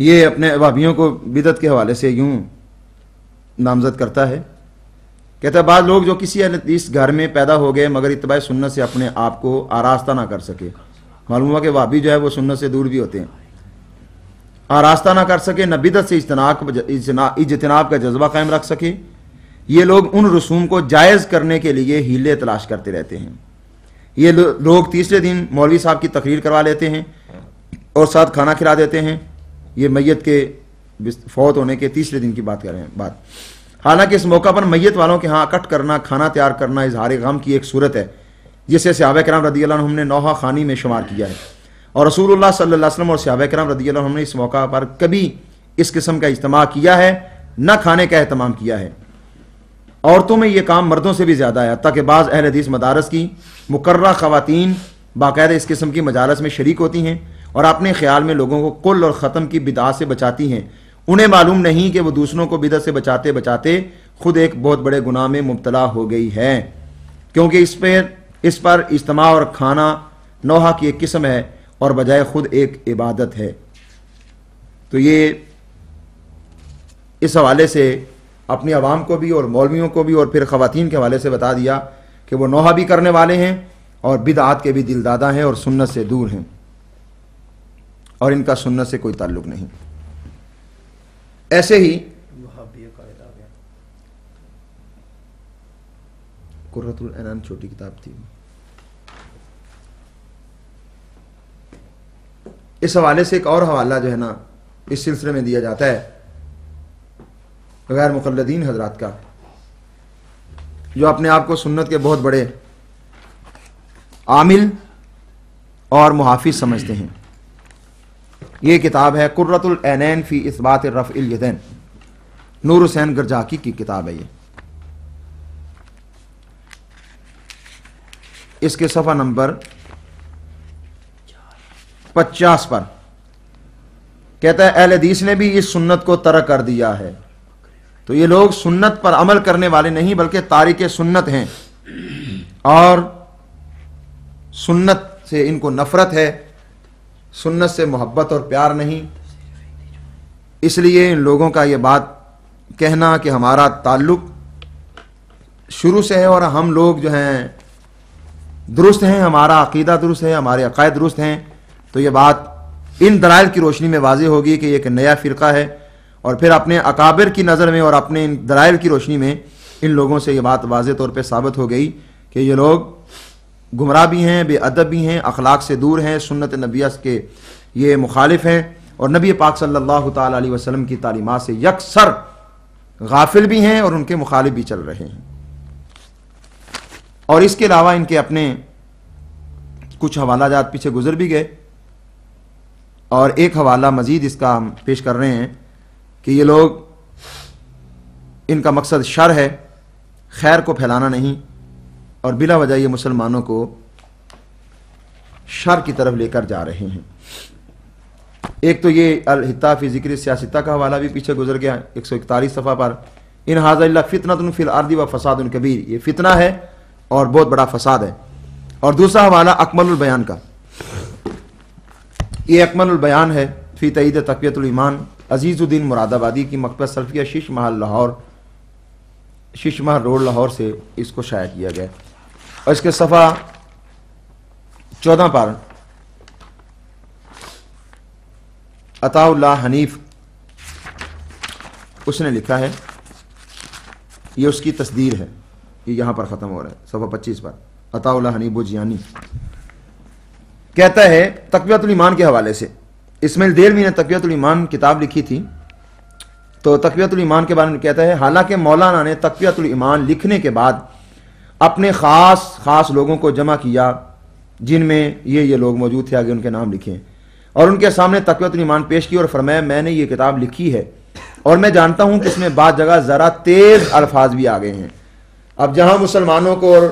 یہ اپنے وہابیوں کو بدعت کے حوالے سے یوں نامزد کرتا ہے، کہتا ہے بعض لوگ جو کسی اہل حدیث گھر میں پیدا ہو گئے مگر اتباع سنت سے اپنے آپ کو آراستہ نہ کر سکے، معلوم ہوا کہ وہابی جو ہے وہ سنت سے دور بھی ہوتے ہیں، آراستہ نہ کر سکے، نہ بدعت سے اجتناب کا جذبہ قائم رکھ سکے، یہ لوگ ان رسوم کو جائز کرنے کے لیے ہیلے تلاش کرتے رہتے ہیں۔ یہ لوگ تیسرے دن مولوی صاحب کی تقریر کروا لیتے ہیں اور ساتھ کھانا کھلا دیتے ہیں، یہ میت کے فوت ہونے کے تیسرے دن کی بات کر رہے ہیں حالانکہ اس موقع پر میت والوں کے ہاں اکٹھ کرنا، کھانا تیار کرنا اظہار غم کی ایک صورت ہے جسے صحابہ کرام رضی اللہ عنہم نے نوحہ خوانی میں شمار کیا ہے، اور رسول اللہ صلی اللہ علیہ وسلم اور صحابہ کرام رضی اللہ عنہم نے اس موقع پر کبھی اس قسم کا اجتماع کیا ہے نہ کھانے کا اہتمام کیا ہے۔ عورتوں میں یہ کام مردوں سے بھی زیادہ ہے، حتیٰ کہ بعض اہل حدیث مدارس کی مقررہ خواتین باقاعدہ اس قسم کی مجالس میں شریک ہوتی ہیں اور اپنے خیال میں لوگوں کو کل اور ختم کی بدعات سے بچاتی ہیں، انہیں معلوم نہیں کہ وہ دوسروں کو بدعت سے بچاتے بچاتے خود ایک بہت بڑے گناہ میں مبتلا ہو گئی ہے، کیونکہ اس پر اجتماع اور کھانا نوحہ کی ایک قسم ہے اور بجائے خود ایک عبادت ہے۔ تو یہ اس حوالے سے اپنی عوام کو بھی اور مولویوں کو بھی اور پھر خواتین کے حوالے سے بتا دیا کہ وہ نوحہ بھی کرنے والے ہیں اور بدعات کے بھی دل دادا ہیں اور سنت سے دور ہیں اور ان کا سنت سے کوئی تعلق نہیں۔ ایسے ہی قرۃ العنان چھوٹی کتاب تھی، اس حوالے سے ایک اور حوالہ جو ہے نا اس سلسلے میں دیا جاتا ہے غیر مقلدین حضرات کا، جو اپنے آپ کو سنت کے بہت بڑے عامل اور محافظ سمجھتے ہیں۔ یہ کتاب ہے قرۃ العینین فی اثبات رفع الیدین، نور حسین گرجاکی کی کتاب ہے۔ یہ اس کے صفحہ نمبر 50 پر کہتا ہے اہل حدیث نے بھی اس سنت کو ترک کر دیا ہے۔ تو یہ لوگ سنت پر عمل کرنے والے نہیں بلکہ تارک سنت ہیں اور سنت سے ان کو نفرت ہے، سنت سے محبت اور پیار نہیں، اس لیے ان لوگوں کا یہ بات کہنا کہ ہمارا تعلق شروع سے ہے اور ہم لوگ جو ہیں درست ہیں، ہمارا عقیدہ درست ہے، ہمارے عقائد درست ہیں، تو یہ بات ان دلائل کی روشنی میں واضح ہوگی کہ یہ ایک نیا فرقہ ہے، اور پھر اپنے اکابر کی نظر میں اور اپنے ان دلائل کی روشنی میں ان لوگوں سے یہ بات واضح طور پہ ثابت ہو گئی کہ یہ لوگ گمراہ بھی ہیں، بے ادب بھی ہیں، اخلاق سے دور ہیں، سنت نبیہ کے یہ مخالف ہیں، اور نبی پاک صلی اللہ تعالی علیہ وسلم کی تعلیمات سے یکسر غافل بھی ہیں اور ان کے مخالف بھی چل رہے ہیں۔ اور اس کے علاوہ ان کے اپنے کچھ حوالہ جات پیچھے گزر بھی گئے، اور ایک حوالہ مزید اس کا ہم پیش کر رہے ہیں کہ یہ لوگ ان کا مقصد شر ہے، خیر کو پھیلانا نہیں، اور بلا وجہ یہ مسلمانوں کو شر کی طرف لے کر جا رہے ہیں۔ ایک تو یہ الحطہ فی ذکر سیاستہ کا حوالہ بھی پیچھے گزر گیا 141 صفحہ پر، ان ھذا الا فتنۃ فی الارض و فساد کبیر، یہ فتنہ ہے اور بہت بڑا فساد ہے۔ اور دوسرا حوالہ اکمل البیان کا، یہ اکمل البیان ہے فی تائید تقویۃ الایمان، عزیز الدین مراد آبادی کی مکتبہ سلفیہ شش محل روڈ لاہور سے اس کو شائع کیا گیا، اور اس کے صفحہ 14 پر عطا اللہ حنیف اس نے لکھا ہے، یہ اس کی تصدیر ہے، یہ یہاں پر ختم ہو رہا ہے صفحہ 25 پر، عطا اللہ حنیف بوجیانی کہتا ہے تقویۃ الایمان کے حوالے سے، اسماعیل دیلوی نے تقویۃ الایمان کتاب لکھی تھی، تو تقویۃ الایمان کے بارے میں کہتا ہے حالانکہ مولانا نے تقویۃ الایمان لکھنے کے بعد اپنے خاص لوگوں کو جمع کیا جن میں یہ لوگ موجود تھے، آگے ان کے نام لکھے، اور ان کے سامنے تقویۃ الایمان پیش کی اور فرمایا میں نے یہ کتاب لکھی ہے اور میں جانتا ہوں کہ اس میں بعض جگہ ذرا تیز الفاظ بھی آ گئے ہیں۔ اب جہاں مسلمانوں کو اور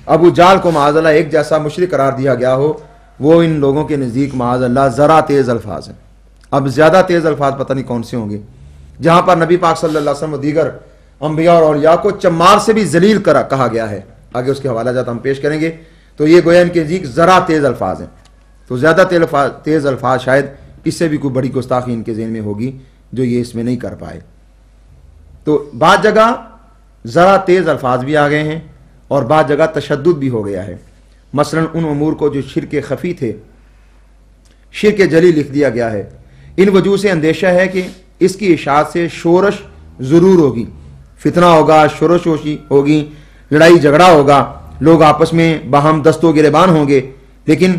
ابو جہل کو معاذ اللہ ایک جیسا مشرک قرار دیا گیا ہو، وہ ان لوگوں کے نزدیک معاذ اللہ ذرا تیز الفاظ ہیں۔ اب زیادہ تیز الفاظ پتہ نہیں کون سے ہوں گے، جہاں پر نبی پاک صلی اللہ علیہ وسلم و دیگر انبیاء اور اولیاء کو چمار سے بھی ذلیل کہا گیا ہے، آگے اس کے حوالہ جات ہم پیش کریں گے، تو یہ گویا ان کے نزدیک ذرا تیز الفاظ ہیں، تو زیادہ تیز الفاظ شاید اس سے بھی کوئی بڑی گستاخی ان کے ذہن میں ہوگی جو یہ اس میں نہیں کر پائے. تو بعض جگہ ذرا تیز الفاظ بھی آ گئے ہیں اور بعض جگہ تشدد بھی ہو گیا ہے. مثلا ان امور کو جو شرک خفی تھے شرک جلی لکھ دیا گیا ہے. ان وجوہ سے اندیشہ ہے کہ اس کی اشاعت سے شورش ضرور ہوگی, فتنہ ہوگا, شورش ہوگی, لڑائی جھگڑا ہوگا, لوگ آپس میں باہم دست و گریبان ہوں گے. لیکن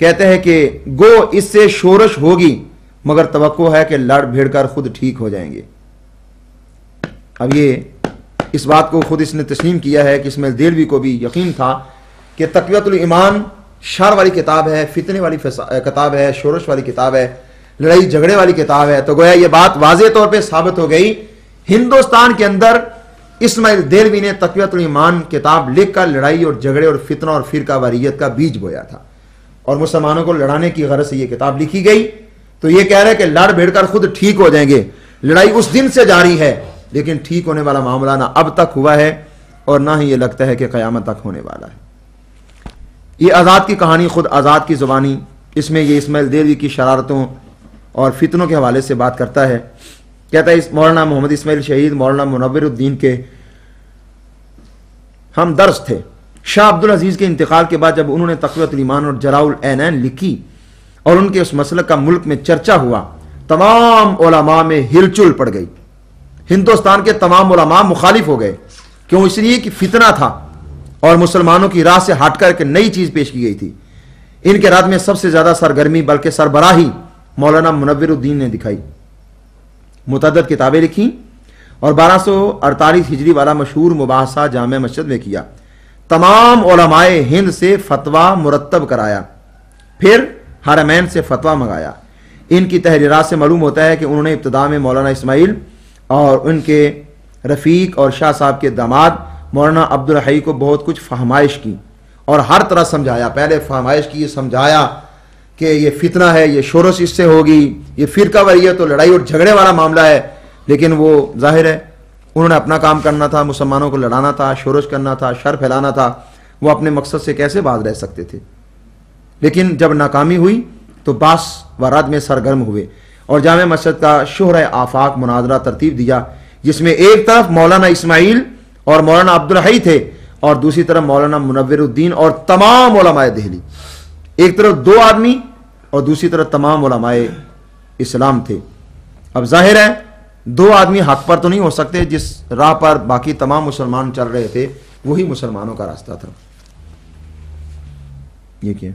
کہتے ہیں کہ گو اس سے شورش ہوگی مگر توقع ہے کہ لڑ بھیڑ کر خود ٹھیک ہو جائیں گے. اب یہ اس بات کو خود اس نے تسلیم کیا ہے کہ اسماعیل دہلوی کو بھی یقین تھا کہ تقویۃ الایمان شر والی کتاب ہے, فتنے والی کتاب ہے, شورش والی کتاب ہے, لڑائی جھگڑے والی کتاب ہے. تو گویا یہ بات واضح طور پہ ثابت ہو گئی ہندوستان کے اندر اسماعیل دہلوی نے تقویۃ الایمان کتاب لکھ کر لڑائی اور جھگڑے اور فتنہ اور فرقہ واریت کا بیج بویا تھا اور مسلمانوں کو لڑانے کی غرض سے یہ کتاب لکھی گئی. تو یہ کہہ رہے کہ لڑ بھیڑ کر خود ٹھیک ہو جائیں گے. لڑائی اس دن سے جاری ہے لیکن ٹھیک ہونے والا معاملہ نہ اب تک ہوا ہے اور نہ ہی یہ لگتا ہے کہ قیامت تک ہونے والا ہے. یہ آزاد کی کہانی خود آزاد کی زبانی, اس میں یہ اسماعیل دہلوی کی شرارتوں اور فتنوں کے حوالے سے بات کرتا ہے. کہتا ہے مولانا محمد اسماعیل شہید مولانا منور الدین کے ہم درس تھے. شاہ عبد العزیز کے انتقال کے بعد جب انہوں نے تقویۃ الایمان اور جراء العینین لکھی اور ان کے اس مسلک کا ملک میں چرچا ہوا, تمام علماء میں ہلچل پڑ گئی. ہندوستان کے تمام علماء مخالف ہو گئے. کیوں؟ اس لیے کہ فتنہ تھا اور مسلمانوں کی راہ سے ہٹ کر ایک نئی چیز پیش کی گئی تھی. ان کے رات میں سب سے زیادہ سرگرمی بلکہ سربراہی مولانا منور الدین نے دکھائی. متعدد کتابیں لکھی اور 1248 ہجری والا مشہور مباحثہ جامع مسجد میں کیا. تمام علماء ہند سے فتویٰ مرتب کرایا, پھر حرمین سے فتویٰ منگایا. ان کی تحریرات سے معلوم ہوتا ہے کہ انہوں نے ابتدا میں مولانا اسماعیل اور ان کے رفیق اور شاہ صاحب کے داماد مولانا عبد الحی کو بہت کچھ فہمائش کی اور ہر طرح سمجھایا. پہلے فہمائش کی, سمجھایا کہ یہ فتنہ ہے, یہ شورش اس سے ہوگی, یہ فرقہ واریت تو لڑائی اور جھگڑے والا معاملہ ہے. لیکن وہ ظاہر ہے انہوں نے اپنا کام کرنا تھا, مسلمانوں کو لڑانا تھا, شورش کرنا تھا, شر پھیلانا تھا. وہ اپنے مقصد سے کیسے باز رہ سکتے تھے؟ لیکن جب ناکامی ہوئی تو باس و رد میں سرگرم ہوئے اور جامع مسجد کا شہرۂ آفاق مناظرہ ترتیب دیا, جس میں ایک طرف مولانا اسماعیل اور مولانا عبد الحی تھے اور دوسری طرف مولانا منور الدین اور تمام علماء دہلی. ایک طرف 2 آدمی اور دوسری طرف تمام علماء اسلام تھے. اب ظاہر ہے 2 آدمی حق پر تو نہیں ہو سکتے, جس راہ پر باقی تمام مسلمان چل رہے تھے وہی مسلمانوں کا راستہ تھا. یہ کیا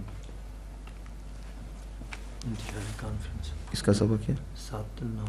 اس کا سبق کیا؟ 7 9